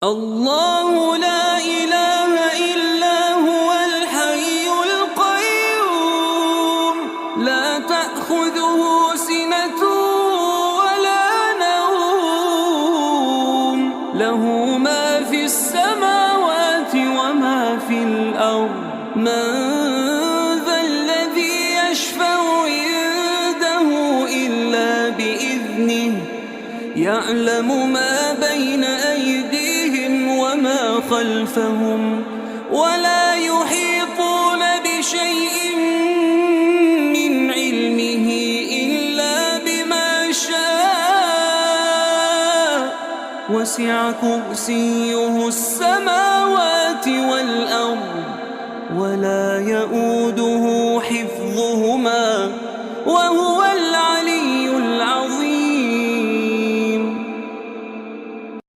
الله لا إله إلا هو الحي القيوم لا تأخذه سنة ولا نوم له ما في السماوات وما في الأرض من ذا الذي يشفع عنده إلا بإذنه يعلم ما بين أيديهم وما خلفهم ولا يحيطون بشيء من علمه إلا بما شاء وسع كرسيه السماوات والأرض ولا يؤوده حفظهما وهو العلي